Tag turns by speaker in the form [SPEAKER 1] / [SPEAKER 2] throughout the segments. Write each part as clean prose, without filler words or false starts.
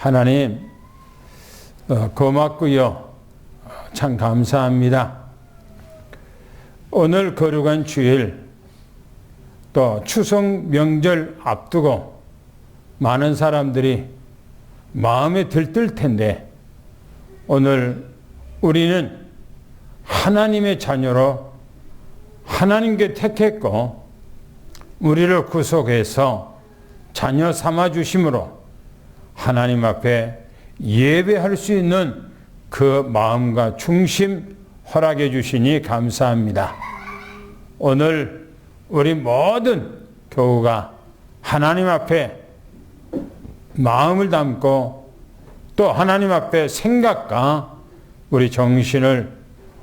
[SPEAKER 1] 하나님 고맙고요. 참 감사합니다. 오늘 거룩한 주일 또 추석 명절 앞두고 많은 사람들이 마음에 들뜰 텐데 오늘 우리는 하나님의 자녀로 하나님께 택했고 우리를 구속해서 자녀 삼아 주심으로 하나님 앞에 예배할 수 있는 그 마음과 중심 허락해 주시니 감사합니다. 오늘 우리 모든 교우가 하나님 앞에 마음을 담고 또 하나님 앞에 생각과 우리 정신을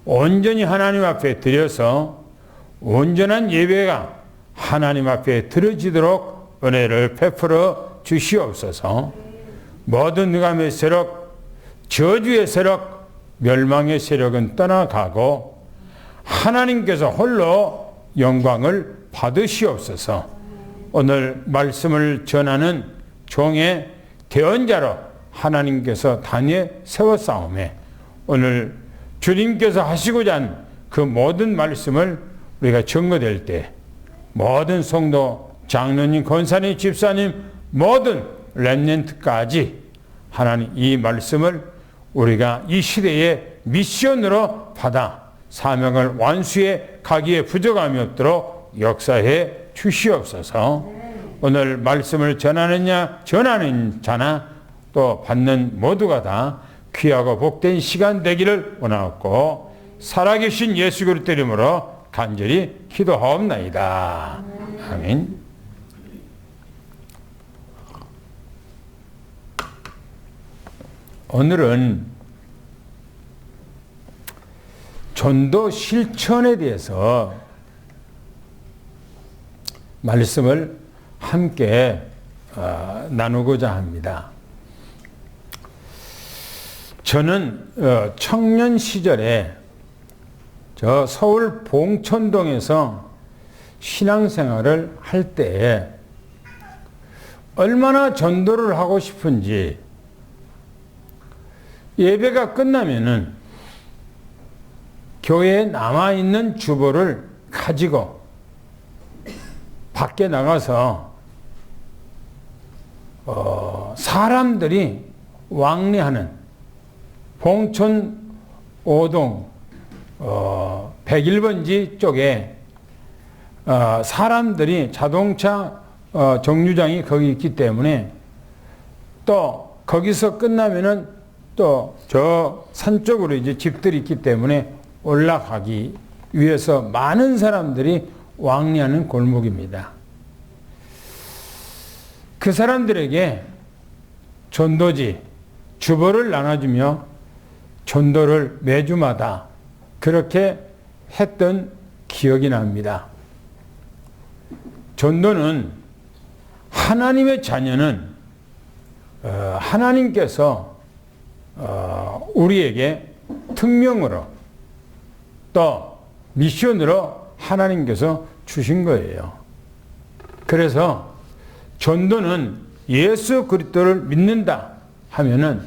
[SPEAKER 1] 온전히 하나님 앞에 드려서 온전한 예배가 하나님 앞에 드려지도록 은혜를 베풀어 주시옵소서. 모든 흑암의 세력, 저주의 세력, 멸망의 세력은 떠나가고 하나님께서 홀로 영광을 받으시옵소서. 오늘 말씀을 전하는 종의 대언자로 하나님께서 단위에 세워싸움에 오늘 주님께서 하시고자 한 그 모든 말씀을 우리가 증거될 때 모든 성도, 장로님, 권사님, 집사님, 모든 렘넌트까지 하나님 이 말씀을 우리가 이 시대의 미션으로 받아 사명을 완수해 가기에 부족함이 없도록 역사해 주시옵소서. 오늘 말씀을 전하는 자나 또 받는 모두가 다 귀하고 복된 시간 되기를 원하옵고 살아계신 예수 그리스도 이름으로 간절히 기도하옵나이다. 아멘. 오늘은 전도 실천에 대해서 말씀을 함께 나누고자 합니다. 저는 청년 시절에 저 서울 봉천동에서 신앙생활을 할 때에 얼마나 전도를 하고 싶은지 예배가 끝나면은 교회에 남아있는 주보를 가지고 밖에 나가서 사람들이 왕래하는 봉천 5동 101번지 쪽에 사람들이 자동차 정류장이 거기 있기 때문에 또 거기서 끝나면은 또 저 산 쪽으로 이제 집들이 있기 때문에 올라가기 위해서 많은 사람들이 왕래하는 골목입니다. 그 사람들에게 전도지 주보를 나눠주며 전도를 매주마다 그렇게 했던 기억이 납니다. 전도는 하나님의 자녀는 하나님께서 우리에게 특명으로 또 미션으로 하나님께서 주신 거예요. 그래서 전도는 예수 그리스도를 믿는다 하면은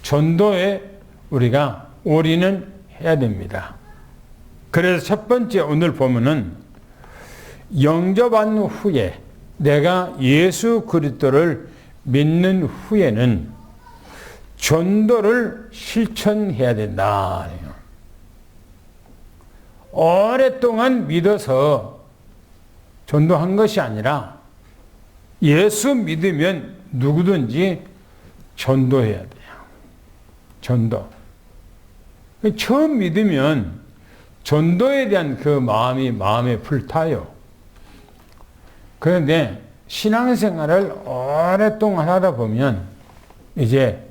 [SPEAKER 1] 전도에 우리가 올인은 해야 됩니다. 그래서 첫 번째 오늘 보면은 영접한 후에 내가 예수 그리스도를 믿는 후에는 전도를 실천해야 된다. 오랫동안 믿어서 전도한 것이 아니라 예수 믿으면 누구든지 전도해야 돼요. 전도. 처음 믿으면 전도에 대한 그 마음에 불타요. 그런데 신앙생활을 오랫동안 하다 보면 이제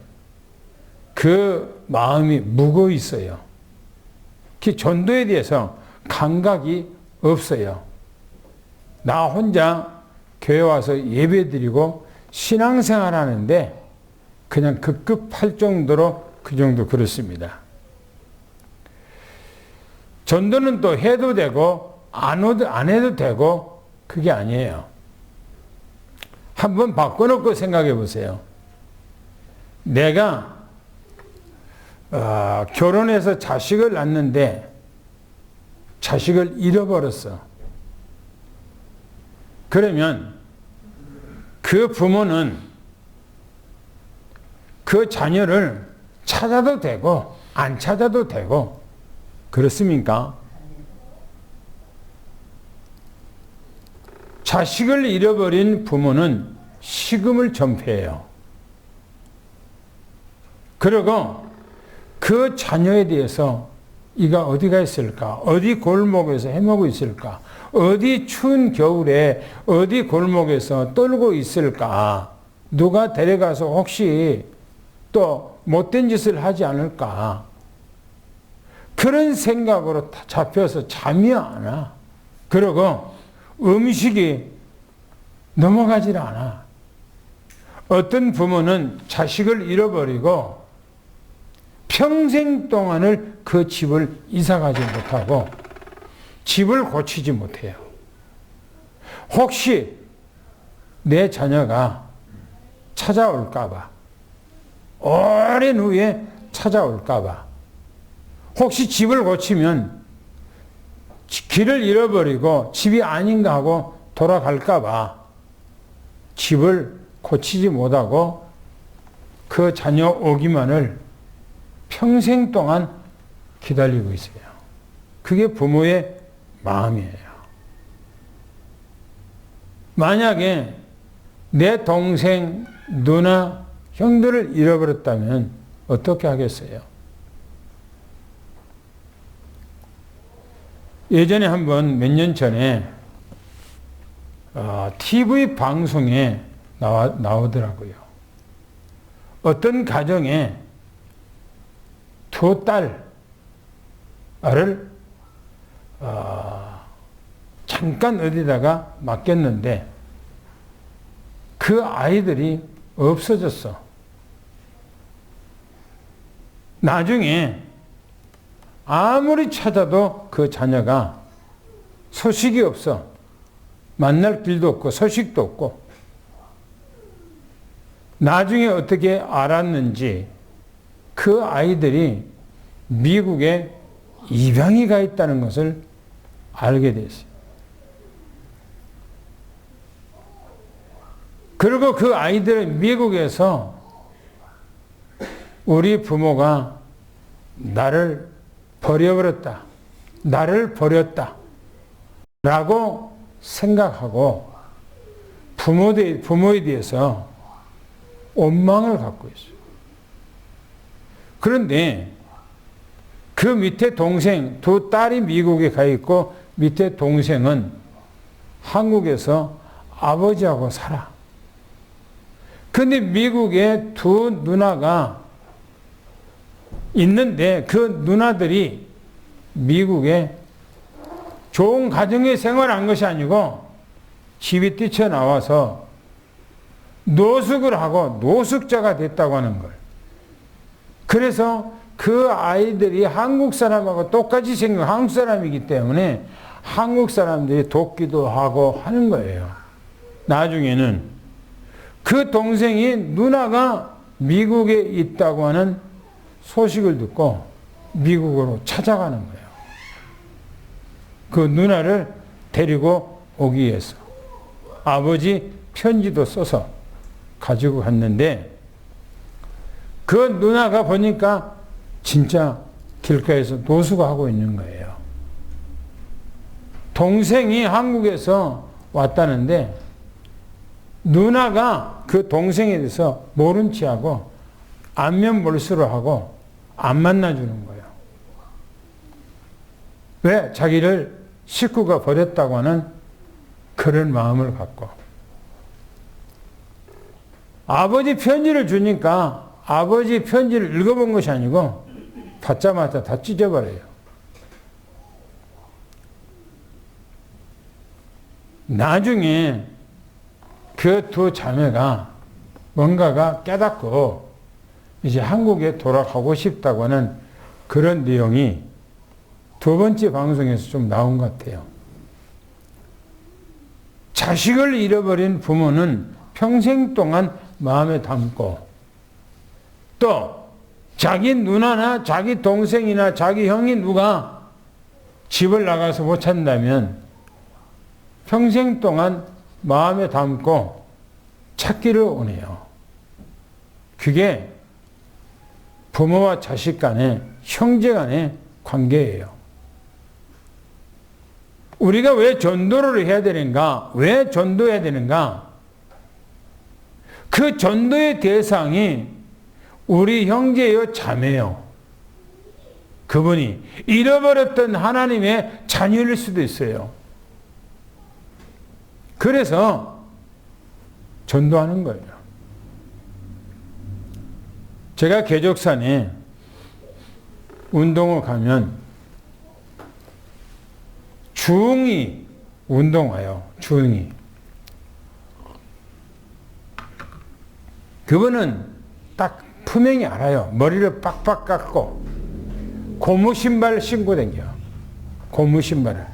[SPEAKER 1] 그 마음이 묵어 있어요. 전도에 대해서 감각이 없어요. 나 혼자 교회 와서 예배 드리고 신앙생활 하는데 그냥 급급할 정도로 그 정도 그렇습니다. 전도는 또 해도 되고 안 해도 되고 그게 아니에요. 한번 바꿔놓고 생각해 보세요. 내가 결혼해서 자식을 낳는데 자식을 잃어버렸어. 그러면 그 부모는 그 자녀를 찾아도 되고 안 찾아도 되고 그렇습니까? 자식을 잃어버린 부모는 식음을 전폐해요. 그리고 그 자녀에 대해서 이가 어디가 있을까? 어디 골목에서 헤매고 있을까? 어디 추운 겨울에 어디 골목에서 떨고 있을까? 누가 데려가서 혹시 또 못된 짓을 하지 않을까? 그런 생각으로 잡혀서 잠이 안 와. 그리고 음식이 넘어가질 않아. 어떤 부모는 자식을 잃어버리고 평생 동안을 그 집을 이사가지 못하고 집을 고치지 못해요. 혹시 내 자녀가 찾아올까봐, 오랜 후에 찾아올까봐, 혹시 집을 고치면 길을 잃어버리고 집이 아닌가 하고 돌아갈까봐 집을 고치지 못하고 그 자녀 오기만을 평생 동안 기다리고 있어요. 그게 부모의 마음이에요. 만약에 내 동생, 누나, 형들을 잃어버렸다면 어떻게 하겠어요? 예전에 한번 몇 년 전에 TV 방송에 나오더라고요. 어떤 가정에 두 딸을 잠깐 어디다가 맡겼는데 그 아이들이 없어졌어. 나중에 아무리 찾아도 그 자녀가 소식이 없어. 만날 길도 없고 소식도 없고. 나중에 어떻게 알았는지 그 아이들이 미국에 입양이 가 있다는 것을 알게 됐어요. 그리고 그 아이들은 미국에서 우리 부모가 나를 버려버렸다. 나를 버렸다. 라고 생각하고 부모에 대해서 원망을 갖고 있어요. 그런데 그 밑에 동생, 두 딸이 미국에 가 있고 밑에 동생은 한국에서 아버지하고 살아. 근데 미국에 두 누나가 있는데 그 누나들이 미국에 좋은 가정의 생활을 한 것이 아니고 집이 뛰쳐나와서 노숙을 하고 노숙자가 됐다고 하는 걸. 그래서 그 아이들이 한국 사람하고 똑같이 생긴 한국 사람이기 때문에 한국 사람들이 돕기도 하고 하는 거예요. 나중에는 그 동생이 누나가 미국에 있다고 하는 소식을 듣고 미국으로 찾아가는 거예요. 그 누나를 데리고 오기 위해서 아버지 편지도 써서 가지고 갔는데 그 누나가 보니까 진짜 길가에서 노숙을 하고 있는 거예요. 동생이 한국에서 왔다는데 누나가 그 동생에 대해서 모른 체하고 안면몰수를 하고 안 만나주는 거예요. 왜? 자기를 식구가 버렸다고 하는 그런 마음을 갖고. 아버지 편지를 주니까 아버지 편지를 읽어본 것이 아니고 받자마자 다 찢어버려요. 나중에 그 두 자매가 뭔가가 깨닫고 이제 한국에 돌아가고 싶다고 하는 그런 내용이 두 번째 방송에서 좀 나온 것 같아요. 자식을 잃어버린 부모는 평생 동안 마음에 담고 또 자기 누나나 자기 동생이나 자기 형이 누가 집을 나가서 못 찾는다면 평생 동안 마음에 담고 찾기를 원해요. 그게 부모와 자식 간의, 형제 간의 관계예요. 우리가 왜 전도를 해야 되는가? 왜 전도해야 되는가? 그 전도의 대상이 우리 형제요, 자매요. 그분이 잃어버렸던 하나님의 자녀일 수도 있어요. 그래서 전도하는 거예요. 제가 개족산에 운동을 가면 중이 운동 와요. 중이. 그분은 딱 분명히 알아요. 머리를 빡빡 깎고 고무 신발 신고 다녀요. 고무 신발을.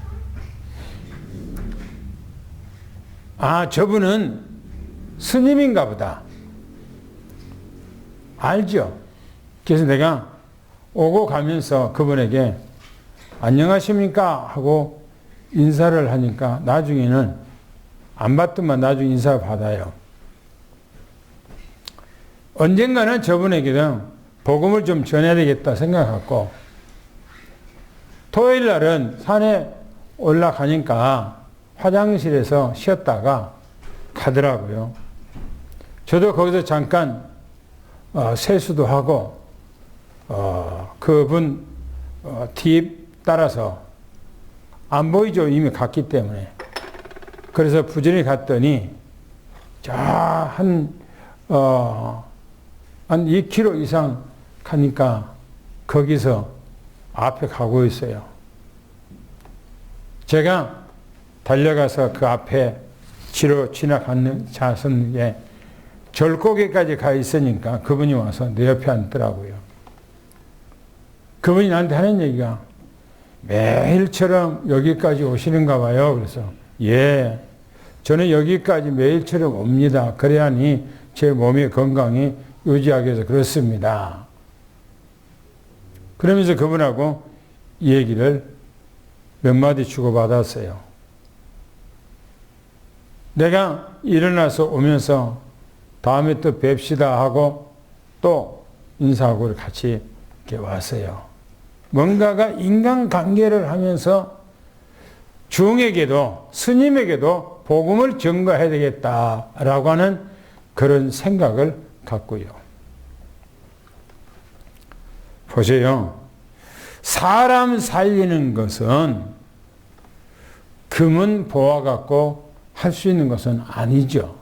[SPEAKER 1] 아, 저분은 스님인가 보다. 알죠? 그래서 내가 오고 가면서 그분에게 안녕하십니까? 하고 인사를 하니까 나중에는 안 받더만 나중에 인사 받아요. 언젠가는 저분에게는 복음을 좀 전해야 되겠다 생각하고 토요일 날은 산에 올라가니까 화장실에서 쉬었다가 가더라고요. 저도 거기서 잠깐 세수도 하고 그분 뒤 따라서 안 보이죠. 이미 갔기 때문에. 그래서 부지런히 갔더니 한 2km 이상 가니까 거기서 앞에 가고 있어요. 제가 달려가서 그 앞에 지나가는 자선에 절고개까지 가 있으니까 그분이 와서 내 옆에 앉더라고요. 그분이 나한테 하는 얘기가 매일처럼 여기까지 오시는가 봐요. 그래서 예, 저는 여기까지 매일처럼 옵니다. 그래야니 제 몸의 건강이 유지하기 위해서 그렇습니다. 그러면서 그분하고 이 얘기를 몇 마디 주고받았어요. 내가 일어나서 오면서 다음에 또 뵙시다 하고 또 인사하고 같이 이렇게 왔어요. 뭔가가 인간관계를 하면서 중에게도 스님에게도 복음을 전가해야 되겠다라고 하는 그런 생각을 갖고요. 보세요. 사람 살리는 것은 금은 보화 갖고 할 수 있는 것은 아니죠.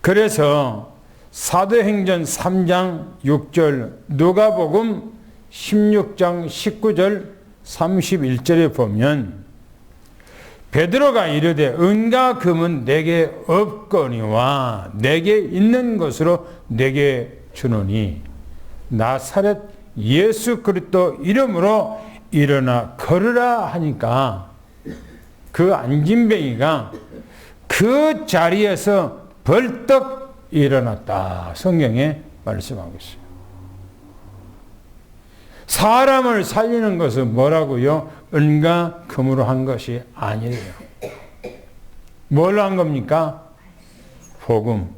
[SPEAKER 1] 그래서 사도행전 3장 6절, 누가복음 16장 19절 31절에 보면 베드로가 이르되 은과 금은 내게 없거니와 내게 있는 것으로 내게 주노니 나사렛 예수 그리스도 이름으로 일어나 걸으라 하니까 그 안진뱅이가 그 자리에서 벌떡 일어났다. 성경에 말씀하고 있어요. 사람을 살리는 것은 뭐라고요? 은과 금으로 한 것이 아니래요. 뭘로 한 겁니까? 복음.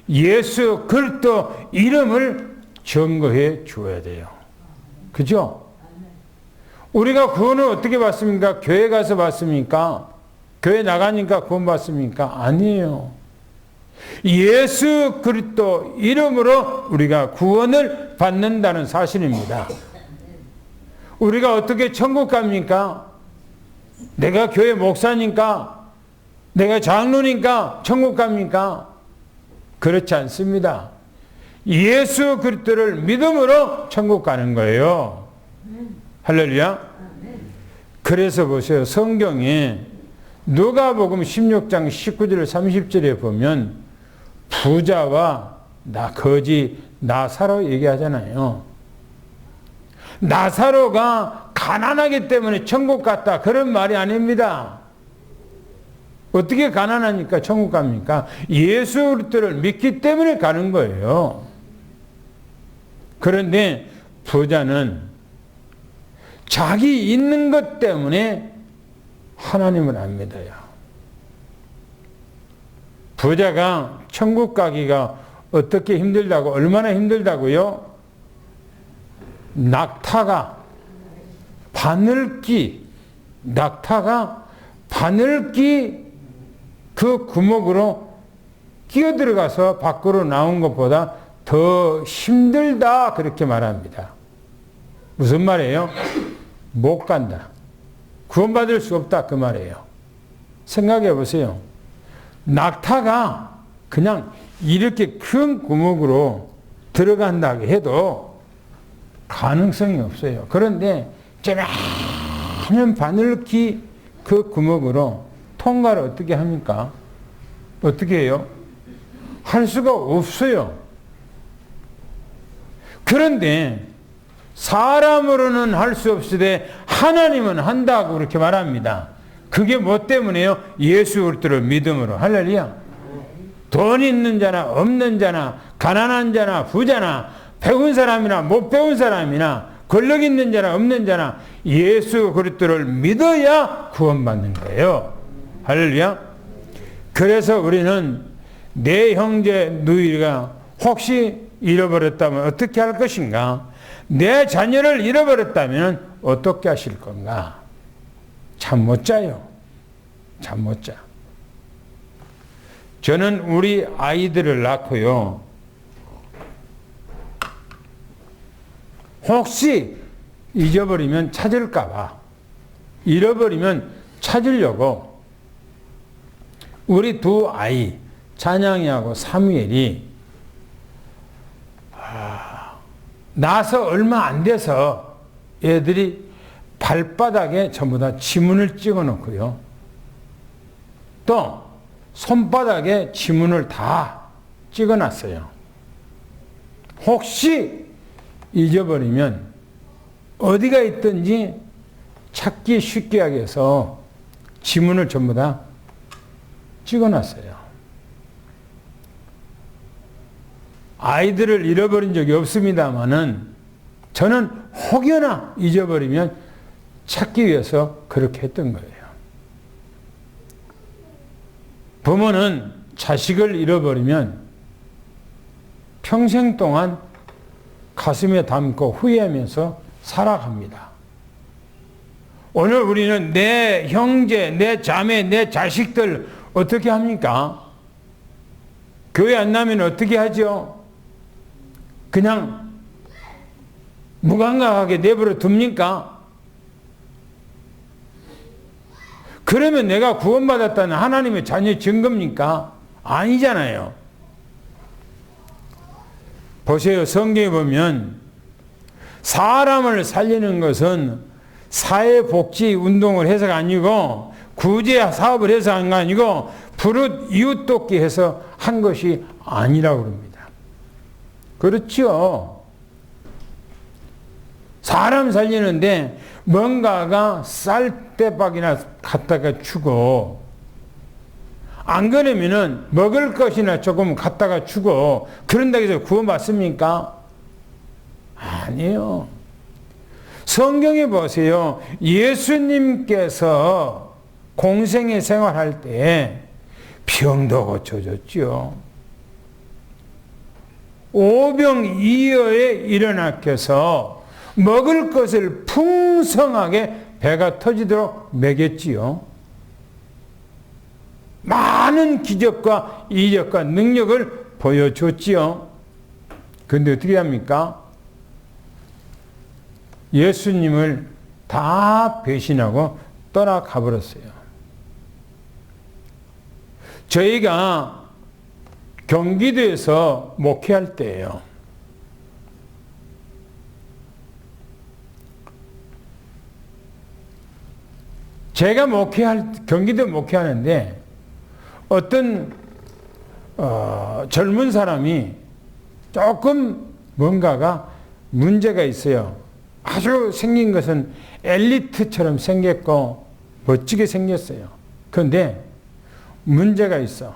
[SPEAKER 1] 예수 그리스도 이름을 증거해 주어야 돼요. 그죠? 우리가 구원을 어떻게 받습니까? 교회 가서 받습니까? 교회 나가니까 구원 받습니까? 아니에요. 예수 그리스도 이름으로 우리가 구원을 받는다는 사실입니다. 우리가 어떻게 천국 갑니까? 내가 교회 목사니까, 내가 장로니까 천국 갑니까? 그렇지 않습니다. 예수 그리스도를 믿음으로 천국 가는 거예요. 할렐루야. 그래서 보세요. 성경에 누가복음 16장 19절 30절에 보면 부자와 거지 나사로 얘기하잖아요. 나사로가 가난하기 때문에 천국 갔다. 그런 말이 아닙니다. 어떻게 가난하니까 천국 갑니까? 예수 그리스도를 믿기 때문에 가는 거예요. 그런데 부자는 자기 있는 것 때문에 하나님을 안 믿어요. 부자가 천국 가기가 어떻게 힘들다고, 얼마나 힘들다고요? 낙타가 바늘기 그 구멍으로 끼어 들어가서 밖으로 나온 것보다 더 힘들다, 그렇게 말합니다. 무슨 말이에요? 못 간다. 구원받을 수 없다, 그 말이에요. 생각해 보세요. 낙타가 그냥 이렇게 큰 구멍으로 들어간다고 해도 가능성이 없어요. 그런데 조그마한 바늘기 그 구멍으로 통과를 어떻게 합니까? 어떻게 해요? 할 수가 없어요. 그런데 사람으로는 할 수 없으되 하나님은 한다고 그렇게 말합니다. 그게 뭐 때문에요? 예수 그리스도를 믿음으로. 할렐루야. 돈 있는 자나 없는 자나 가난한 자나 부자나 배운 사람이나 못 배운 사람이나 권력 있는 자나 없는 자나 예수 그리스도를 믿어야 구원받는 거예요. 할렐루야. 그래서 우리는 내 형제 누이가 혹시 잃어버렸다면 어떻게 할 것인가? 내 자녀를 잃어버렸다면 어떻게 하실 건가? 잠 못 자요. 잠 못 자. 저는 우리 아이들을 낳고요, 혹시 잊어버리면 찾을까봐, 잃어버리면 찾으려고 우리 두 아이, 찬양이하고 사무엘이 나서 얼마 안 돼서 애들이 발바닥에 전부 다 지문을 찍어 놓고요, 또 손바닥에 지문을 다 찍어 놨어요. 혹시 잊어버리면 어디가 있든지 찾기 쉽게 하기 위해서 지문을 전부 다 찍어 놨어요. 아이들을 잃어버린 적이 없습니다만은 저는 혹여나 잊어버리면 찾기 위해서 그렇게 했던 거예요. 부모는 자식을 잃어버리면 평생 동안 가슴에 담고 후회하면서 살아갑니다. 오늘 우리는 내 형제, 내 자매, 내 자식들 어떻게 합니까? 교회 안 나면 어떻게 하죠? 그냥 무감각하게 내버려 둡니까? 그러면 내가 구원받았다는 하나님의 자녀 증거입니까? 아니잖아요. 보세요. 성경에 보면 사람을 살리는 것은 사회복지 운동을 해서가 아니고 구제 사업을 해서 한 거 아니고 부릇 이웃돕기 해서 한 것이 아니라고 그럽니다. 그렇죠. 사람 살리는데 뭔가가 쌀대박이나 갖다가 주고, 안 그러면은 먹을 것이나 조금 갖다가 주고, 그런다고 해서 구원받습니까? 아니에요. 성경에 보세요. 예수님께서 공생애 생활할 때 병도 고쳐줬죠. 오병이어에 일어나께서 먹을 것을 풍성하게 배가 터지도록 먹였지요. 많은 기적과 이적과 능력을 보여줬지요. 그런데 어떻게 합니까? 예수님을 다 배신하고 떠나가 버렸어요. 저희가 경기도에서 목회할 때예요. 제가 경기도 목회하는데 어떤 젊은 사람이 조금 뭔가가 문제가 있어요. 아주 생긴 것은 엘리트처럼 생겼고 멋지게 생겼어요. 그런데 문제가 있어.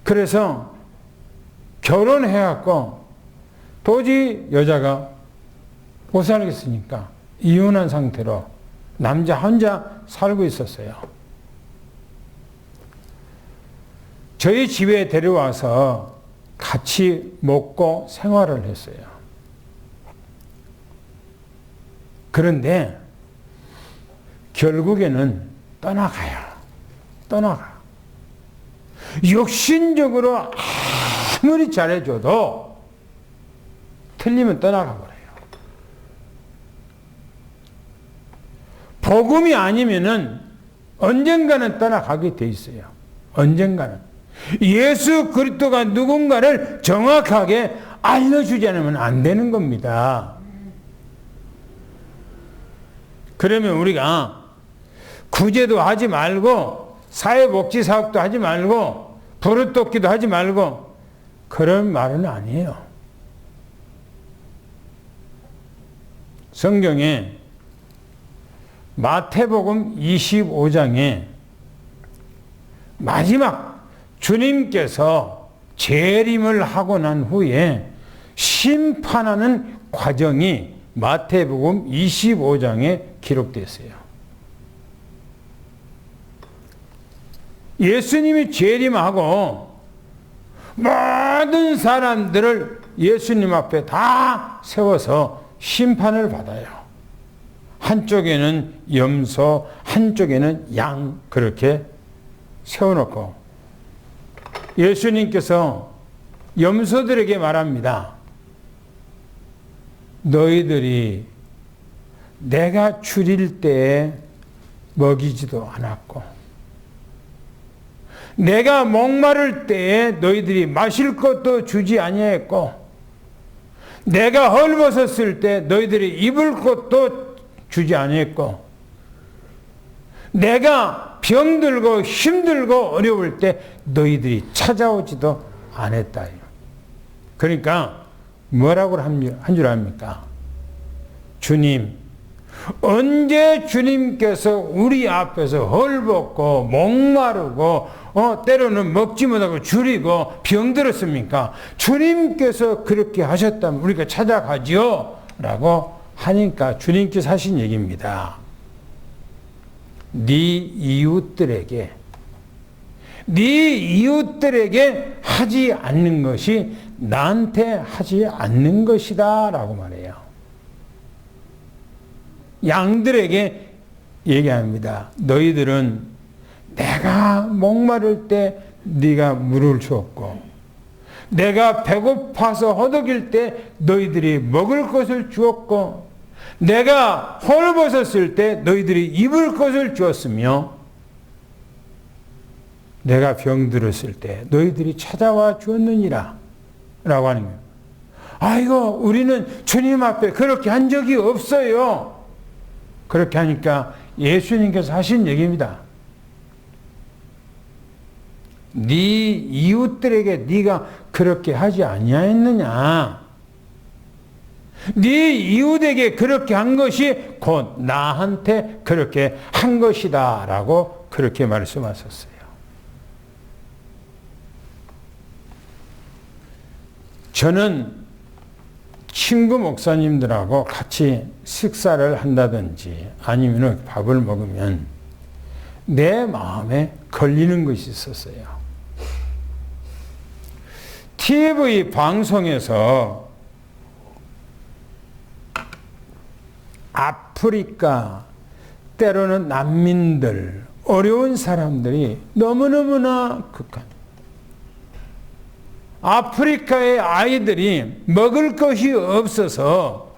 [SPEAKER 1] 그래서 결혼해갖고 도저히 여자가 못 살겠으니까 이혼한 상태로 남자 혼자 살고 있었어요. 저희 집에 데려와서 같이 먹고 생활을 했어요. 그런데 결국에는 떠나가요. 떠나가. 욕심적으로 아무리 잘해줘도 틀리면 떠나가 버려요. 복음이 아니면은 언젠가는 떠나가게 돼 있어요. 언젠가는. 예수 그리스도가 누군가를 정확하게 알려주지 않으면 안 되는 겁니다. 그러면 우리가 구제도 하지 말고 사회복지사업도 하지 말고 버릇돕기도 하지 말고 그런 말은 아니에요. 성경에 마태복음 25장에 마지막 주님께서 재림을 하고 난 후에 심판하는 과정이 마태복음 25장에 기록되어 있어요. 예수님이 재림하고 모든 사람들을 예수님 앞에 다 세워서 심판을 받아요. 한쪽에는 염소, 한쪽에는 양 그렇게 세워놓고 예수님께서 염소들에게 말합니다. 너희들이 내가 줄일 때에 먹이지도 않았고 내가 목마를 때에 너희들이 마실 것도 주지 아니했고 내가 헐벗었을 때 너희들이 입을 것도 주지 아니했고 내가 병들고 힘들고 어려울 때 너희들이 찾아오지도 않았다. 그러니까 뭐라고 한 줄 압니까? 주님, 언제 주님께서 우리 앞에서 헐벗고 목마르고 때로는 먹지 못하고 줄이고 병들었습니까? 주님께서 그렇게 하셨다면 우리가 찾아가지요 라고 하니까 주님께서 하신 얘기입니다. 네 이웃들에게 하지 않는 것이 나한테 하지 않는 것이다 라고 말해요. 양들에게 얘기합니다. 너희들은 내가 목마를 때 네가 물을 주었고 내가 배고파서 허덕일 때 너희들이 먹을 것을 주었고 내가 헐벗었을 때 너희들이 입을 것을 주었으며 내가 병들었을 때 너희들이 찾아와 주었느니라 라고 하는 거예요. 아이고 우리는 주님 앞에 그렇게 한 적이 없어요. 그렇게 하니까 예수님께서 하신 얘기입니다. 네 이웃들에게 네가 그렇게 하지 아니하였느냐. 네 이웃에게 그렇게 한 것이 곧 나한테 그렇게 한 것이다 라고 그렇게 말씀하셨어요. 저는 친구 목사님들하고 같이 식사를 한다든지 아니면 밥을 먹으면 내 마음에 걸리는 것이 있었어요. TV 방송에서 아프리카 때로는 난민들 어려운 사람들이 너무너무나 극한 아프리카의 아이들이 먹을 것이 없어서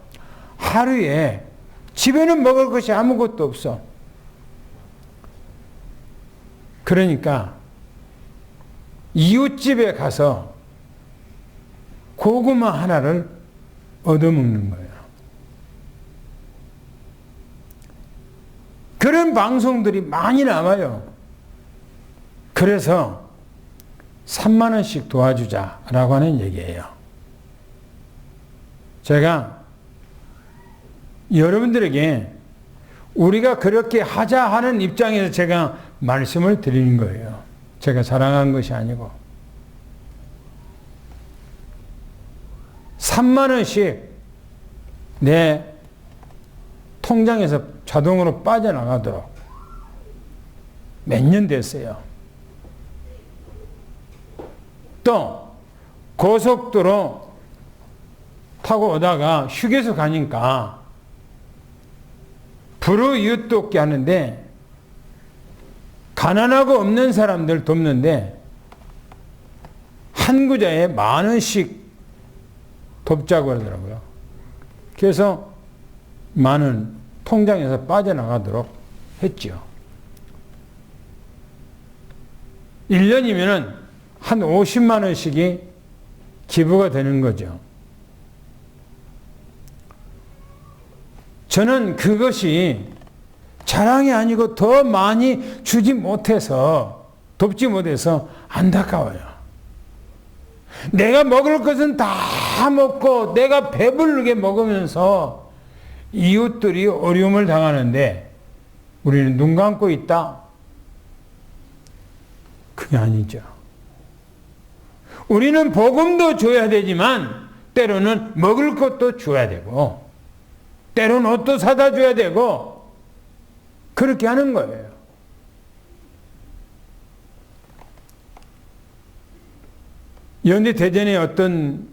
[SPEAKER 1] 하루에 집에는 먹을 것이 아무것도 없어. 그러니까 이웃집에 가서 고구마 하나를 얻어먹는 거예요. 그런 방송들이 많이 나와요. 그래서 3만 원씩 도와주자라고 하는 얘기예요. 제가 여러분들에게 우리가 그렇게 하자 하는 입장에서 제가 말씀을 드리는 거예요. 제가 자랑한 것이 아니고 3만 원씩 내 통장에서 자동으로 빠져나가도록 몇 년 됐어요. 또 고속도로 타고 오다가 휴게소 가니까 불우이웃돕기 하는데 가난하고 없는 사람들 돕는데 한 구자에 10,000원씩 돕자고 하더라고요. 그래서 10,000원 통장에서 빠져나가도록 했죠. 1년이면 한 50만 원씩이 기부가 되는 거죠. 저는 그것이 자랑이 아니고 더 많이 주지 못해서, 돕지 못해서 안타까워요. 내가 먹을 것은 다 먹고 내가 배부르게 먹으면서 이웃들이 어려움을 당하는데 우리는 눈 감고 있다? 그게 아니죠. 우리는 복음도 줘야 되지만 때로는 먹을 것도 줘야 되고 때로는 옷도 사다 줘야 되고 그렇게 하는 거예요. 연대 대전에 어떤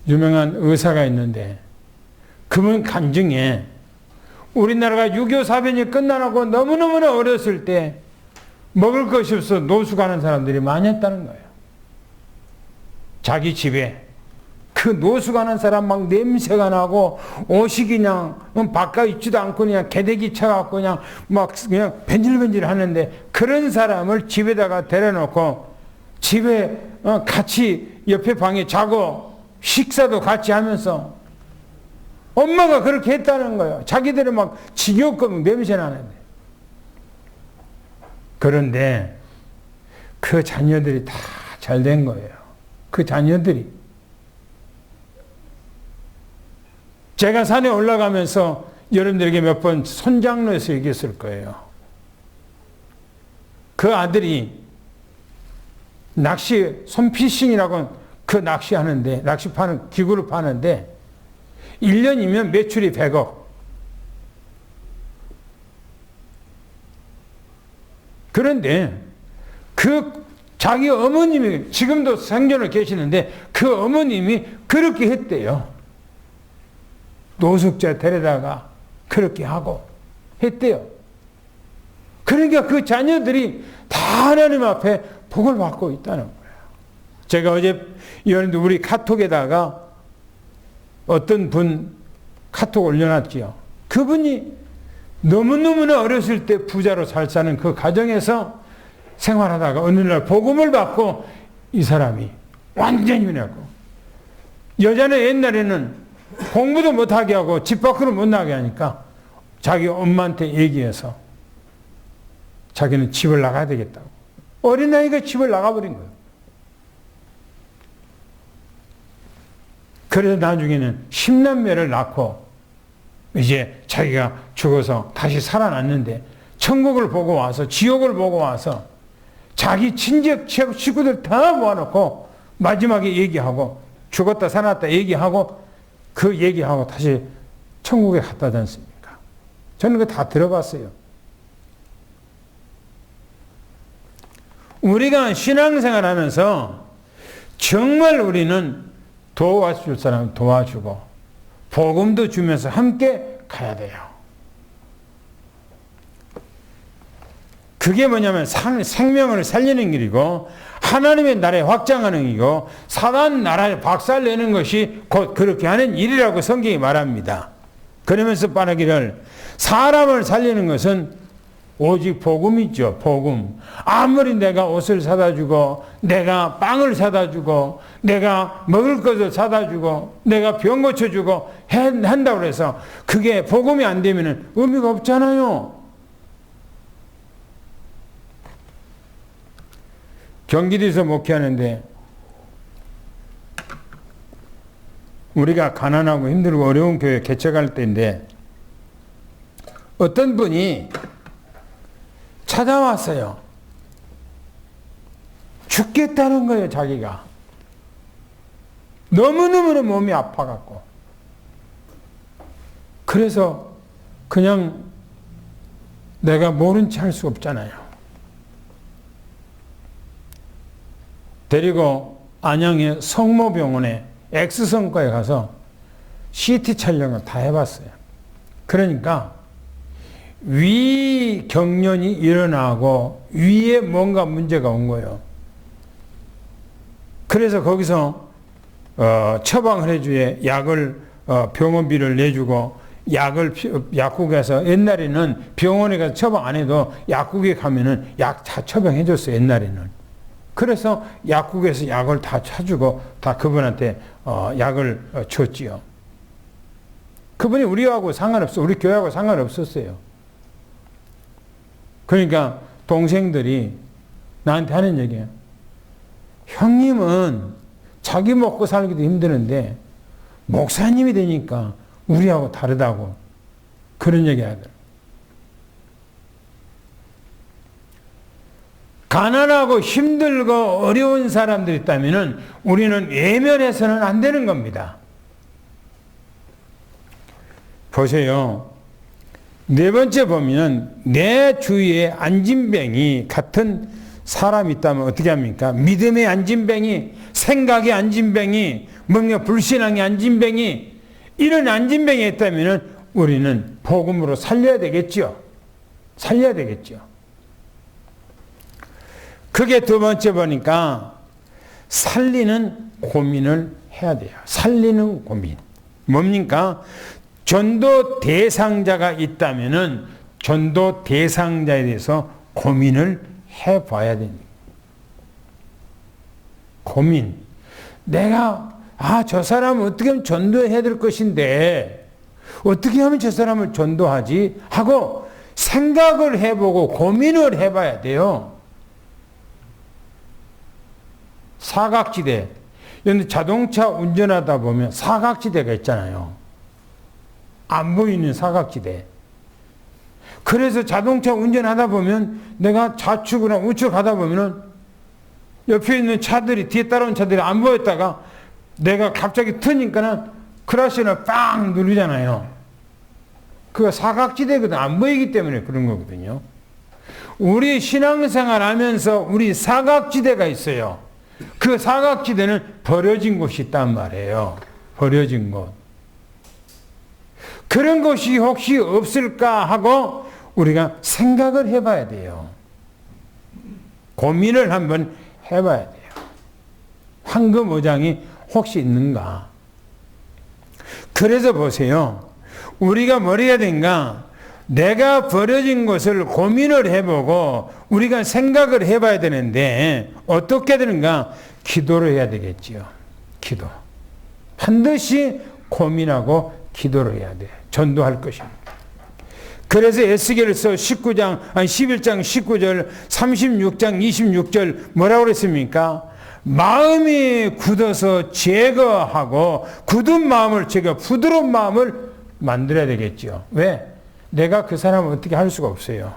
[SPEAKER 1] 유명한 의사가 있는데 그분 간증에 우리나라가 6.25 사변이 끝나고 너무너무나 어렸을 때 먹을 것이 없어 노숙 가는 사람들이 많았다는 거예요. 자기 집에 그 노숙 가는 사람 막 냄새가 나고 옷이 그냥 바깥 있지도 않고 그냥 개대기 쳐갖고 그냥 막 그냥 벤질벤질 하는데 그런 사람을 집에다가 데려놓고 집에 같이 옆에 방에 자고 식사도 같이 하면서 엄마가 그렇게 했다는 거예요. 자기들은 막 지겹고 냄새 나는데. 그런데 그 자녀들이 다 잘 된 거예요. 그 자녀들이. 제가 산에 올라가면서 여러분들에게 몇 번 손장로에서 얘기했을 거예요. 그 아들이 낚시, 손피싱이라고 그 낚시하는데, 낚시 파는, 기구를 파는데, 1년이면 매출이 100억. 그런데 그 자기 어머님이 지금도 생존을 계시는데 그 어머님이 그렇게 했대요. 노숙자 데려다가 그렇게 하고 했대요. 그러니까 그 자녀들이 다 하나님 앞에 복을 받고 있다는 거예요. 제가 어제 여러분들 우리 카톡에다가 어떤 분 카톡 올려놨지요. 그분이 너무너무나 어렸을 때 부자로 잘 사는 그 가정에서 생활하다가 어느 날 복음을 받고 이 사람이 완전히 변했고, 여자는 옛날에는 공부도 못하게 하고 집 밖으로 못 나게 하니까 자기 엄마한테 얘기해서 자기는 집을 나가야 되겠다고. 어린아이가 집을 나가버린 거예요. 그래서 나중에는 10남매를 낳고 이제 자기가 죽어서 다시 살아났는데 천국을 보고 와서 지옥을 보고 와서 자기 친척 식구들 다 모아놓고 마지막에 얘기하고 죽었다 살아났다 얘기하고 그 얘기하고 다시 천국에 갔다 하지 않습니까? 저는 그거 다 들어봤어요. 우리가 신앙생활 하면서 정말 우리는 도와줄 사람 도와주고 복음도 주면서 함께 가야 돼요. 그게 뭐냐면 생명을 살리는 길이고 하나님의 나라에 확장하는 길이고 사단 나라에 박살내는 것이 곧 그렇게 하는 일이라고 성경이 말합니다. 그러면서 말하기를 사람을 살리는 것은 오직 복음이죠. 복음. 아무리 내가 옷을 사다 주고 내가 빵을 사다 주고 내가 먹을 것을 사다 주고 내가 병 고쳐 주고 한다고 해서 그게 복음이 안 되면 의미가 없잖아요. 경기도에서 목회하는데 우리가 가난하고 힘들고 어려운 교회 개척할 때인데 어떤 분이 찾아왔어요. 죽겠다는 거예요, 자기가. 너무너무 몸이 아파갖고. 그래서 그냥 내가 모른 체 할 수 없잖아요. 데리고 안양의 성모병원에 X성과에 가서 CT 촬영을 다 해봤어요. 그러니까 위 경련이 일어나고 위에 뭔가 문제가 온 거예요. 그래서 거기서 처방을 해주에 약을 병원비를 내주고 약을 약국에서 옛날에는 병원에 가서 처방 안 해도 약국에 가면은 약 다 처방해 줬어요. 옛날에는. 그래서 약국에서 약을 다 사주고 다 그분한테 약을 줬지요. 그분이 우리하고 상관없어. 우리 교회하고 상관없었어요. 그러니까 동생들이 나한테 하는 얘기예요. 형님은 자기 먹고 살기도 힘드는데 목사님이 되니까 우리하고 다르다고 그런 얘기 하더라고요. 가난하고 힘들고 어려운 사람들이 있다면 우리는 외면해서는 안 되는 겁니다. 보세요. 네 번째 보면 내 주위에 안진뱅이 같은 사람이 있다면 어떻게 합니까? 믿음의 안진뱅이, 생각의 안진뱅이, 뭔가 불신앙의 안진뱅이, 이런 안진뱅이 있다면 우리는 복음으로 살려야 되겠죠. 살려야 되겠죠. 그게 두 번째 보니까 살리는 고민을 해야 돼요. 살리는 고민. 뭡니까? 전도 대상자가 있다면은 전도 대상자에 대해서 고민을 해봐야 됩니다. 고민. 내가 저 사람을 어떻게 하면 전도해야 될 것인데 어떻게 하면 저 사람을 전도하지? 하고 생각을 해보고 고민을 해봐야 돼요. 사각지대. 그런데 자동차 운전하다 보면 사각지대가 있잖아요. 안 보이는 사각지대. 그래서 자동차 운전하다 보면 내가 좌측이나 우측 하다 보면은 옆에 있는 차들이, 뒤에 따라온 차들이 안 보였다가 내가 갑자기 트니까는 크라시를 빵 누르잖아요. 그거 사각지대거든. 안 보이기 때문에 그런 거거든요. 우리 신앙생활 하면서 우리 사각지대가 있어요. 그 사각지대는 버려진 곳이 있단 말이에요. 버려진 곳. 그런 것이 혹시 없을까 하고 우리가 생각을 해봐야 돼요. 고민을 한번 해봐야 돼요. 황금어장이 혹시 있는가? 그래서 보세요. 우리가 뭘 해야 되는가? 내가 버려진 것을 고민을 해보고 우리가 생각을 해봐야 되는데 어떻게 되는가? 기도를 해야 되겠지요. 기도. 반드시 고민하고 기도를 해야 돼. 전도할 것입니다. 그래서 에스겔서 11장 19절 36장 26절 뭐라고 그랬습니까? 마음이 굳어서 제거하고 굳은 마음을 부드러운 마음을 만들어야 되겠죠. 왜? 내가 그 사람을 어떻게 할 수가 없어요.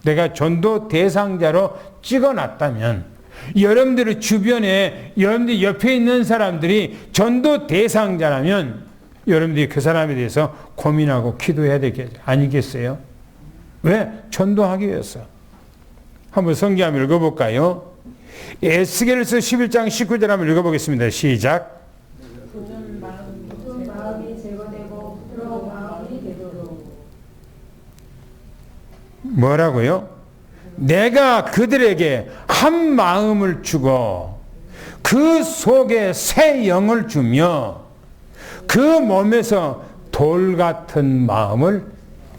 [SPEAKER 1] 내가 전도 대상자로 찍어놨다면 여러분들 주변에 여러분들 옆에 있는 사람들이 전도 대상자라면 여러분들이 그 사람에 대해서 고민하고 기도해야 되겠죠. 아니겠어요? 왜? 전도하기 위해서. 한번 성경 한번 읽어볼까요? 에스겔서 11장 19절 한번 읽어보겠습니다. 시작.
[SPEAKER 2] 굳은 마음이 제거되고 부드러운 마음이 되도록.
[SPEAKER 1] 뭐라고요? 내가 그들에게 한 마음을 주고 그 속에 새 영을 주며 그 몸에서 돌 같은 마음을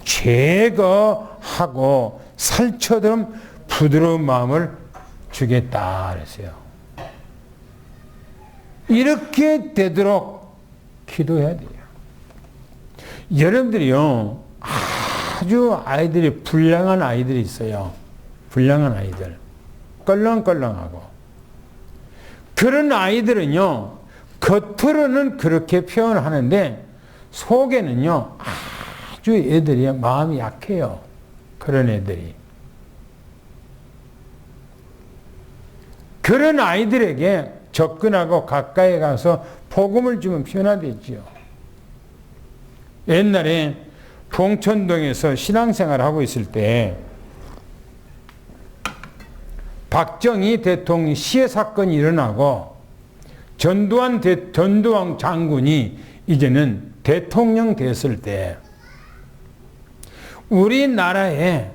[SPEAKER 1] 제거하고 살처럼 부드러운 마음을 주겠다 그랬어요. 이렇게 되도록 기도해야 돼요. 여러분들이요, 아주 아이들이 불량한 아이들이 있어요. 불량한 아이들. 껄렁껄렁하고. 그런 아이들은요, 겉으로는 그렇게 표현하는데 속에는요 아주 애들이 마음이 약해요. 그런 애들이. 그런 아이들에게 접근하고 가까이 가서 복음을 주면 변화되지요. 옛날에 봉천동에서 신앙생활을 하고 있을 때 박정희 대통령 시해 사건이 일어나고 전두환 장군이 이제는 대통령 됐을 때 우리나라에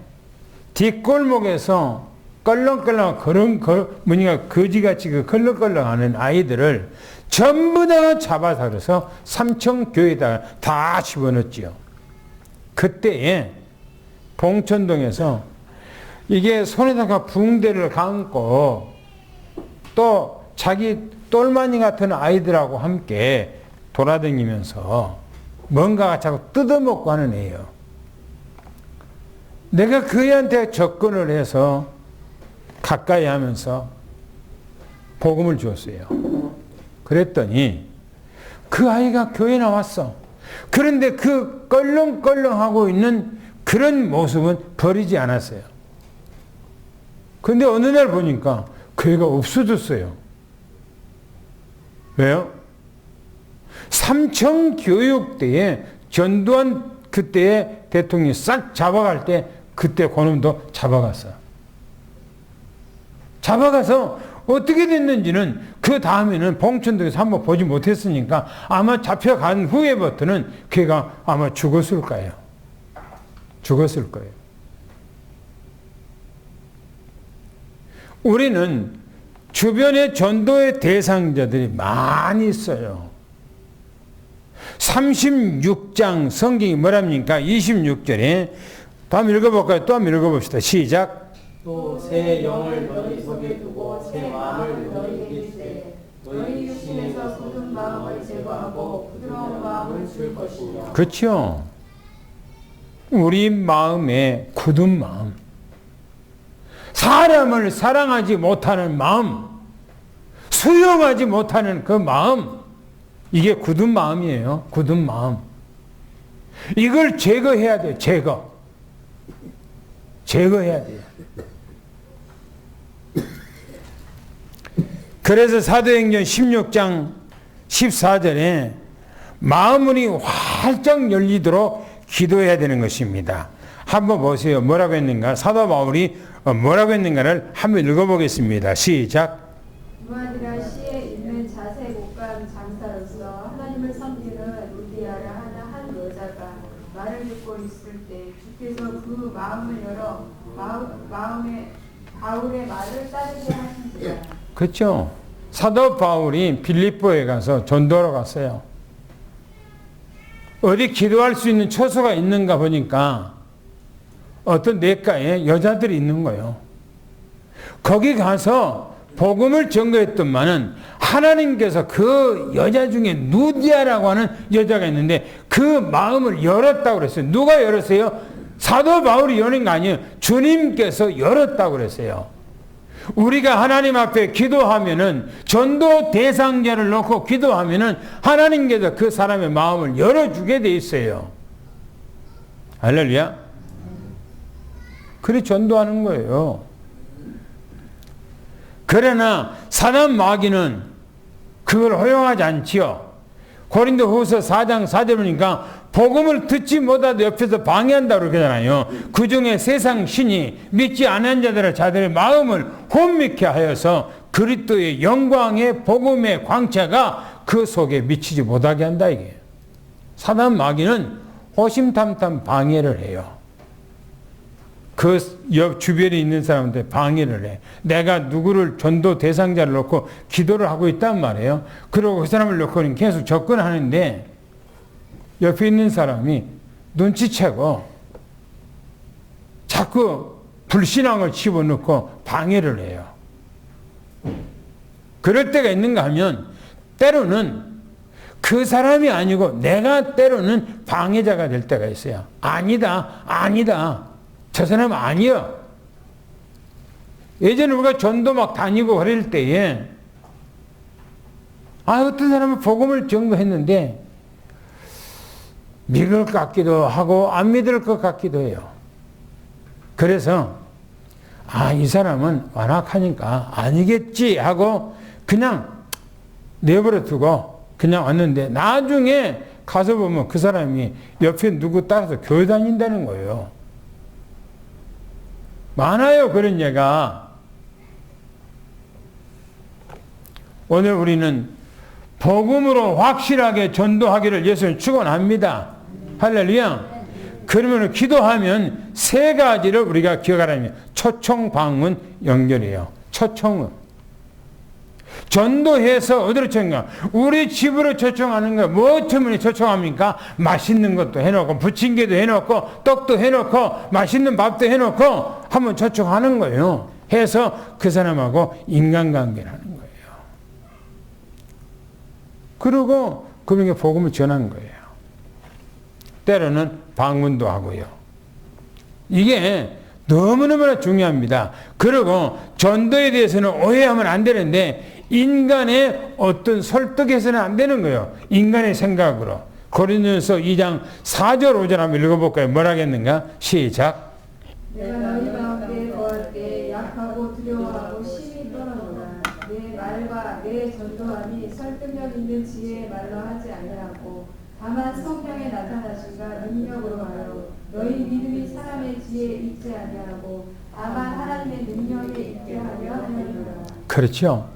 [SPEAKER 1] 뒷골목에서 껄렁껄렁 거지같이 껄렁껄렁하는 아이들을 전부 다 잡아서 그래서 삼청교회에다가 다 집어넣었지요. 그때에 봉천동에서 이게 손에다가 붕대를 감고 또 자기 똘마니 같은 아이들하고 함께 돌아다니면서 뭔가가 자꾸 뜯어먹고 하는 애예요. 내가 그 애한테 접근을 해서 가까이 하면서 복음을 주었어요. 그랬더니 그 아이가 교회에 나왔어. 그런데 그 껄렁껄렁하고 있는 그런 모습은 버리지 않았어요. 근데 어느 날 보니까 교회가 없어졌어요. 왜요? 삼청교육 때에 전두환 그때의 대통령이 싹 잡아갈 때 그때 그놈도 잡아갔어. 잡아가서 어떻게 됐는지는 그 다음에는 봉천동에서 한번 보지 못했으니까 아마 잡혀간 후에부터는 걔가 아마 죽었을 거예요. 죽었을 거예요. 우리는 주변에 전도의 대상자들이 많이 있어요. 36장 성경이 뭐랍니까? 26절에 또 한번 읽어볼까요? 또 한번 읽어봅시다. 시작.
[SPEAKER 3] 또 새 영을 너희 속에 두고 새 마음을 너희에게 주되 너희 육신에서 굳은 마음을 제거하고 부드러운 마음을 줄 것이며.
[SPEAKER 1] 그렇죠. 우리 마음에 굳은 마음, 사람을 사랑하지 못하는 마음, 수용하지 못하는 그 마음, 이게 굳은 마음이에요. 굳은 마음. 이걸 제거해야 돼요. 제거해야 돼요. 그래서 사도행전 16장 14절에 마음문이 활짝 열리도록 기도해야 되는 것입니다. 한번 보세요. 뭐라고 했는가? 사도 바울이 뭐라고 했는가를 한번 읽어보겠습니다. 시작.
[SPEAKER 2] 무아디라 시에 있는 자세 못간 장사로서 하나님을 섬기는 루디아라 하는 한 여자가 말을 듣고 있을 때 주께서 그 마음을 열어 마음에 바울의 말을 따르게 하신지라.
[SPEAKER 1] 그렇죠. 사도 바울이 빌립보에 가서 전도하러 갔어요. 어디 기도할 수 있는 처소가 있는가 보니까 어떤 냇가에 여자들이 있는 거예요. 거기 가서 복음을 전거했더만은 하나님께서 그 여자 중에 누디아라고 하는 여자가 있는데 그 마음을 열었다고 그랬어요. 누가 열었어요? 사도 바울이 여는 거 아니에요. 주님께서 열었다고 그랬어요. 우리가 하나님 앞에 기도하면은 전도 대상자를 놓고 기도하면은 하나님께서 그 사람의 마음을 열어주게 돼 있어요. 할렐루야. 그래 전도하는 거예요. 그러나 사단 마귀는 그걸 허용하지 않지요. 고린도후서 4장 4절 보니까 복음을 듣지 못하도 옆에서 방해한다고 그러잖아요. 그 중에 세상 신이 믿지 않은 자들의 마음을 혼미케 하여서 그리스도의 영광의 복음의 광채가 그 속에 미치지 못하게 한다 이게. 사단 마귀는 호심탐탐 방해를 해요. 그 옆 주변에 있는 사람한테 방해를 해. 내가 누구를 전도 대상자를 놓고 기도를 하고 있단 말이에요. 그러고 그 사람을 놓고는 계속 접근하는데 옆에 있는 사람이 눈치채고 자꾸 불신앙을 집어넣고 방해를 해요. 그럴 때가 있는가 하면 때로는 그 사람이 아니고 내가 때로는 방해자가 될 때가 있어요. 아니다. 저 사람 아니야. 예전에 우리가 전도 막 다니고 그럴 때에 어떤 사람은 복음을 전거했는데 믿을 것 같기도 하고 안 믿을 것 같기도 해요. 그래서 이 사람은 완악하니까 아니겠지 하고 그냥 내버려 두고 그냥 왔는데 나중에 가서 보면 그 사람이 옆에 누구 따라서 교회 다닌다는 거예요. 많아요, 그런 예가. 오늘 우리는 복음으로 확실하게 전도하기를 예수님 축원합니다. 할렐루야. 그러면 기도하면 세 가지를 우리가 기억하라면 초청, 방문, 연결이에요. 초청은 전도해서 어디로 초청가? 우리 집으로 초청하는 거야. 뭐 때문에 초청합니까? 맛있는 것도 해놓고 부침개도 해놓고 떡도 해놓고 맛있는 밥도 해놓고 한번 초청하는 거예요. 해서 그 사람하고 인간관계를 하는 거예요. 그리고 그분에게 복음을 전하는 거예요. 때로는 방문도 하고요. 이게 너무너무나 중요합니다. 그리고 전도에 대해서는 오해하면 안 되는데 인간의 어떤 설득해서는 안 되는 거예요. 인간의 생각으로. 고린도전서 2장 4절 5절 한번 읽어볼까요? 뭐라겠는가? 시작.
[SPEAKER 2] 내가 너희 가운데 거할 때 약하고 두려워하고 심히 떨어노라. 내 말과 내 전도함이 설득력 있는 지혜의 말로 하지 아니하고 다만 성령의 나타나심과 능력으로 하여 너희 믿음이 사람의 지혜에 있지 아니하고 다만 하나님의 능력에 있게 하려 하느니라.
[SPEAKER 1] 그렇죠.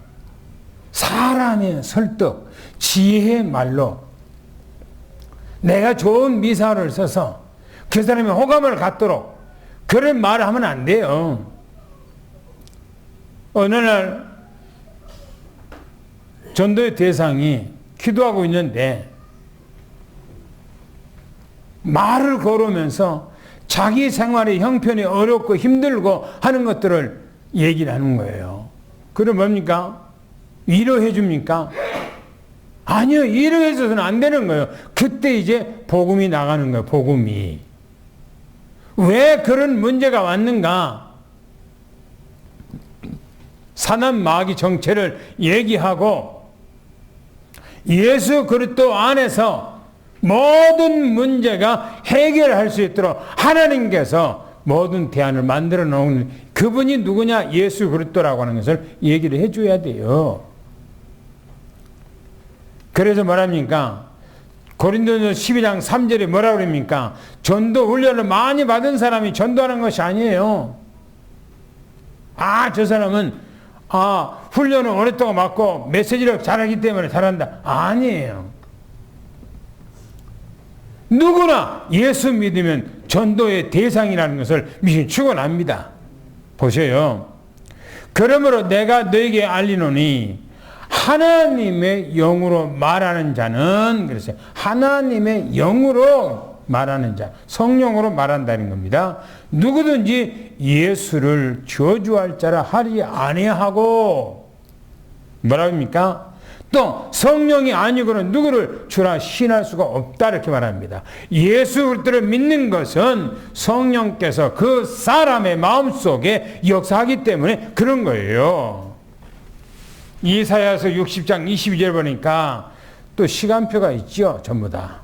[SPEAKER 1] 사람의 설득, 지혜의 말로 내가 좋은 미사를 써서 그 사람이 호감을 갖도록 그런 말을 하면 안 돼요. 어느 날 전도의 대상이 기도하고 있는데 말을 걸으면서 자기 생활의 형편이 어렵고 힘들고 하는 것들을 얘기를 하는 거예요. 그럼 뭡니까? 위로해 줍니까? 아니요. 위로해 줘서는 안 되는 거예요. 그때 이제 복음이 나가는 거예요. 복음이. 왜 그런 문제가 왔는가? 사난 마귀 정체를 얘기하고 예수 그리스도 안에서 모든 문제가 해결할 수 있도록 하나님께서 모든 대안을 만들어 놓은 그분이 누구냐? 예수 그리스도라고 하는 것을 얘기를 해줘야 돼요. 그래서 뭐랍니까? 고린도전서 12장 3절에 뭐라고 그럽니까? 전도 훈련을 많이 받은 사람이 전도하는 것이 아니에요. 저 사람은 훈련을 오랫동안 받고 메시지를 잘하기 때문에 잘한다. 아니에요. 누구나 예수 믿으면 전도의 대상이라는 것을 미신 축원합니다. 보세요. 그러므로 내가 너에게 알리노니 하나님의 영으로 말하는 자는 그랬어요. 하나님의 영으로 말하는 자, 성령으로 말한다는 겁니다. 누구든지 예수를 저주할 자라 하리 아니하고 뭐라고 합니까? 또 성령이 아니고는 누구를 주라 신할 수가 없다 이렇게 말합니다. 예수 그리스도를 믿는 것은 성령께서 그 사람의 마음속에 역사하기 때문에 그런 거예요. 이사야서 60장 22절 보니까 또 시간표가 있죠. 전부 다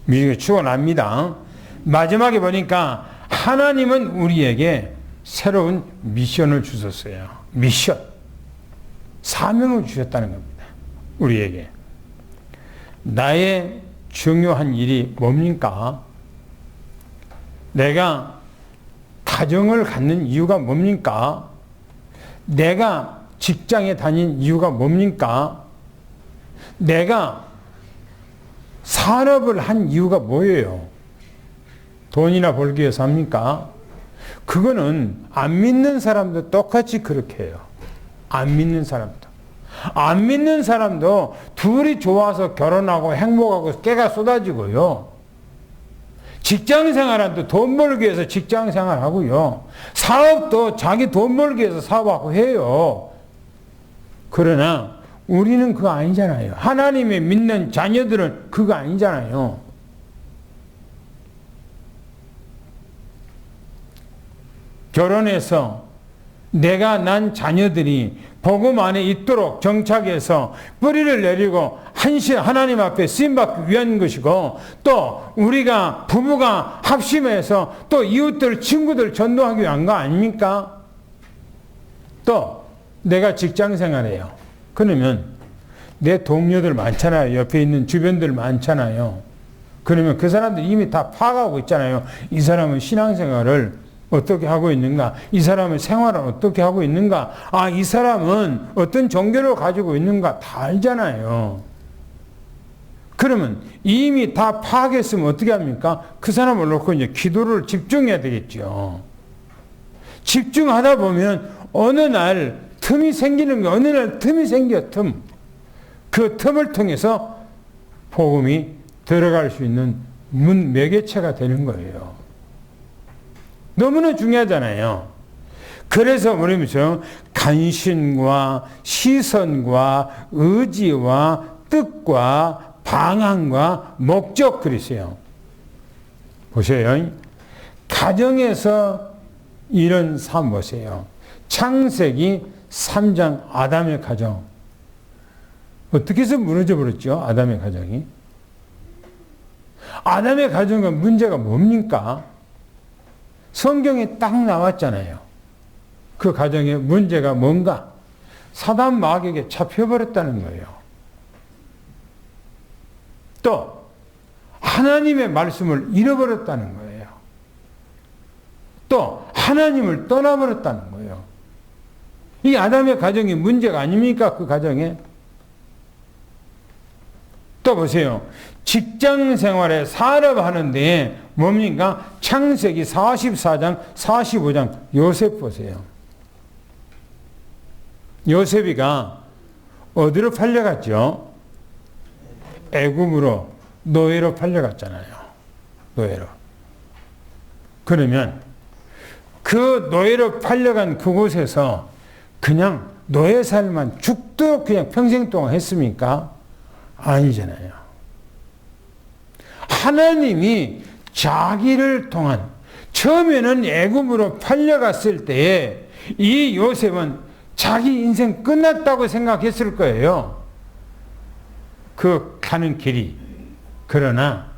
[SPEAKER 1] 미국에 축원합니다. 마지막에 보니까 하나님은 우리에게 새로운 미션을 주셨어요. 미션. 사명을 주셨다는 겁니다. 우리에게. 나의 중요한 일이 뭡니까? 내가 가정을 갖는 이유가 뭡니까? 내가 직장에 다닌 이유가 뭡니까? 내가 산업을 한 이유가 뭐예요? 돈이나 벌기 위해서 합니까? 그거는 안 믿는 사람도 똑같이 그렇게 해요. 안 믿는 사람도. 안 믿는 사람도 둘이 좋아서 결혼하고 행복하고 깨가 쏟아지고요. 직장 생활도 돈 벌기 위해서 직장 생활하고요. 사업도 자기 돈 벌기 위해서 사업하고 해요. 그러나 우리는 그거 아니잖아요. 하나님의 믿는 자녀들은 그거 아니잖아요. 결혼해서 내가 난 자녀들이 복음 안에 있도록 정착해서 뿌리를 내리고 하나님 앞에 쓰임받기 위한 것이고, 또 우리가 부부가 합심해서 또 이웃들 친구들 전도하기 위한 거 아닙니까? 또 내가 직장 생활해요. 그러면 내 동료들 많잖아요. 옆에 있는 주변들 많잖아요. 그러면 그 사람들 이미 다 파악하고 있잖아요. 이 사람은 신앙생활을 어떻게 하고 있는가? 이 사람은 생활을 어떻게 하고 있는가? 아, 이 사람은 어떤 종교를 가지고 있는가? 다 알잖아요. 그러면 이미 다 파악했으면 어떻게 합니까? 그 사람을 놓고 이제 기도를 집중해야 되겠죠. 집중하다 보면 어느 날 틈이 생기는 거, 어느 날 틈이 생겨, 틈. 그 틈을 통해서 복음이 들어갈 수 있는 문 매개체가 되는 거예요. 너무나 중요하잖아요. 그래서 뭐냐면 간신과 시선과 의지와 뜻과 방향과 목적 그리세요. 보세요. 가정에서 이런 삶 보세요. 창세기 3장 아담의 가정. 어떻게 해서 무너져 버렸죠? 아담의 가정이. 아담의 가정은 문제가 뭡니까? 성경에 딱 나왔잖아요. 그 가정의 문제가 뭔가? 사단 마귀에게 잡혀버렸다는 거예요. 또 하나님의 말씀을 잃어버렸다는 거예요. 또 하나님을 떠나버렸다는 거예요. 이 아담의 가정이 문제가 아닙니까? 그 가정에. 또 보세요. 직장 생활에 산업하는데 뭡니까? 창세기 44장, 45장 요셉 보세요. 요셉이가 어디로 팔려갔죠? 애굽으로 노예로 팔려갔잖아요. 노예로. 그러면 그 노예로 팔려간 그곳에서 그냥 노예 살만 죽도록 그냥 평생 동안 했습니까? 아니잖아요. 하나님이 자기를 통한 처음에는 애굽으로 팔려갔을 때에 이 요셉은 자기 인생 끝났다고 생각했을 거예요. 그 가는 길이. 그러나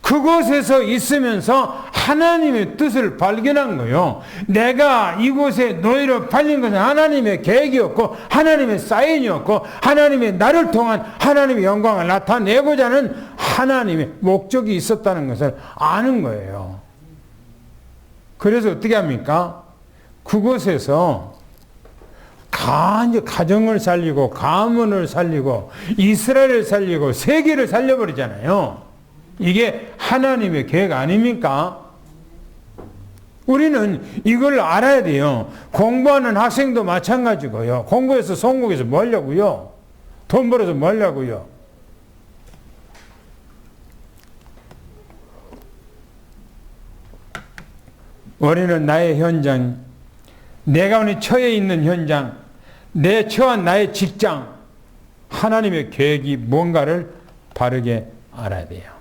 [SPEAKER 1] 그곳에서 있으면서 하나님의 뜻을 발견한 거예요. 내가 이곳에 노예로 팔린 것은 하나님의 계획이었고 하나님의 사인이었고 하나님의 나를 통한 하나님의 영광을 나타내고자 하는 하나님의 목적이 있었다는 것을 아는 거예요. 그래서 어떻게 합니까? 그곳에서 가정을 살리고 가문을 살리고 이스라엘을 살리고 세계를 살려버리잖아요. 이게 하나님의 계획 아닙니까? 우리는 이걸 알아야 돼요. 공부하는 학생도 마찬가지고요. 공부해서 성공해서 뭐 하려고요? 돈 벌어서 뭐 하려고요? 우리는 나의 현장, 내가 오늘 처해 있는 현장, 내 처한 나의 직장, 하나님의 계획이 뭔가를 바르게 알아야 돼요.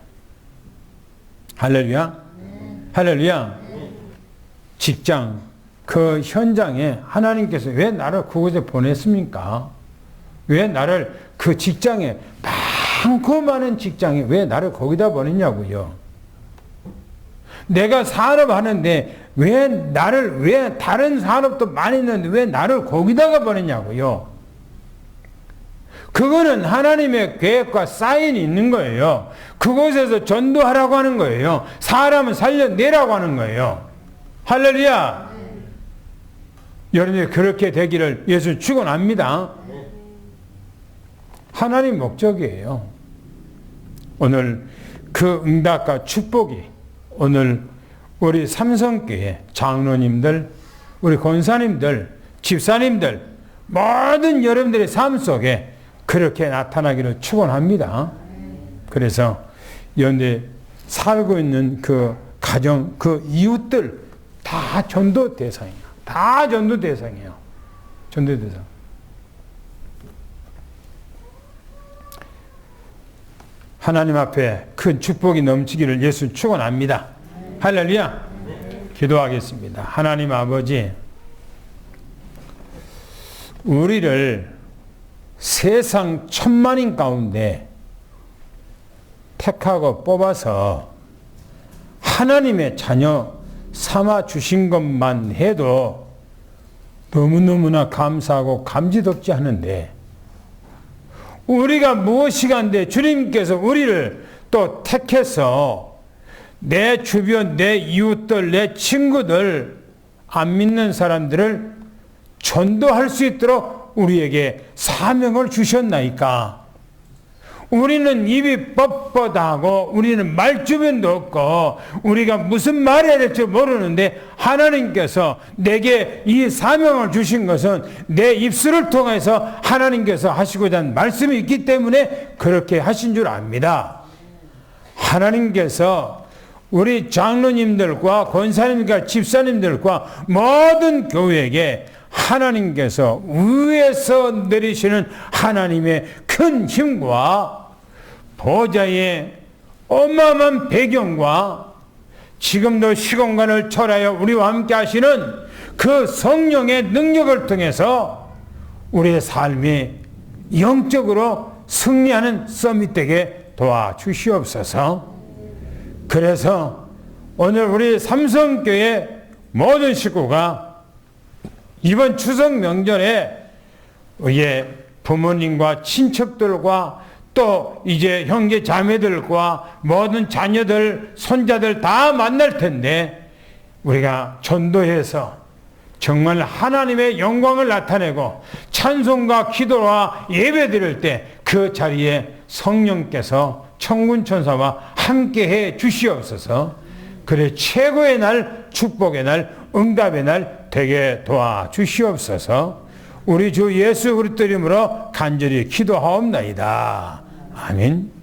[SPEAKER 1] 할렐루야. 할렐루야. 직장, 그 현장에 하나님께서 왜 나를 그곳에 보냈습니까? 왜 나를 그 직장에, 많고 많은 직장에 왜 나를 거기다 보냈냐고요. 내가 산업하는데 왜 다른 산업도 많이 있는데 왜 나를 거기다가 보냈냐고요. 그거는 하나님의 계획과 사인이 있는 거예요. 그곳에서 전도하라고 하는 거예요. 사람을 살려내라고 하는 거예요. 할렐루야. 여러분이 그렇게 되기를 예수 축원합니다. 하나님 목적이에요. 오늘 그 응답과 축복이 오늘 우리 삼성교회 장로님들, 우리 권사님들, 집사님들 모든 여러분들의 삶 속에 그렇게 나타나기를 축원합니다. 그래서 연대 살고 있는 그 가정, 그 이웃들 다 전도 대상이에요. 다 전도 대상이에요. 전도 대상. 하나님 앞에 큰 축복이 넘치기를 예수 축원합니다. 할렐루야. 기도하겠습니다. 하나님 아버지, 우리를 세상 천만인 가운데 택하고 뽑아서 하나님의 자녀 삼아 주신 것만 해도 너무너무나 감사하고 감지덕지 하는데 우리가 무엇이간데 주님께서 우리를 또 택해서 내 주변, 내 이웃들, 내 친구들, 안 믿는 사람들을 전도할 수 있도록 우리에게 사명을 주셨나이까? 우리는 입이 뻣뻣하고 우리는 말주변도 없고 우리가 무슨 말해야 될지 모르는데 하나님께서 내게 이 사명을 주신 것은 내 입술을 통해서 하나님께서 하시고자 하는 말씀이 있기 때문에 그렇게 하신 줄 압니다. 하나님께서 우리 장로님들과 권사님과 집사님들과 모든 교회에게 하나님께서 위에서 내리시는 하나님의 큰 힘과 보좌의 어마어마한 배경과 지금도 시공간을 초월하여 우리와 함께 하시는 그 성령의 능력을 통해서 우리의 삶이 영적으로 승리하는 서밋 되게 도와주시옵소서. 그래서 오늘 우리 삼성교회 모든 식구가 이번 추석 명절에 우리의 부모님과 친척들과 또 이제 형제 자매들과 모든 자녀들, 손자들 다 만날 텐데 우리가 전도해서 정말 하나님의 영광을 나타내고 찬송과 기도와 예배 드릴 때 그 자리에 성령께서 천군천사와 함께해 주시옵소서. 그래 최고의 날, 축복의 날, 응답의 날 되게 도와주시옵소서. 우리 주 예수 그리스도 이름으로 간절히 기도하옵나이다. 아멘.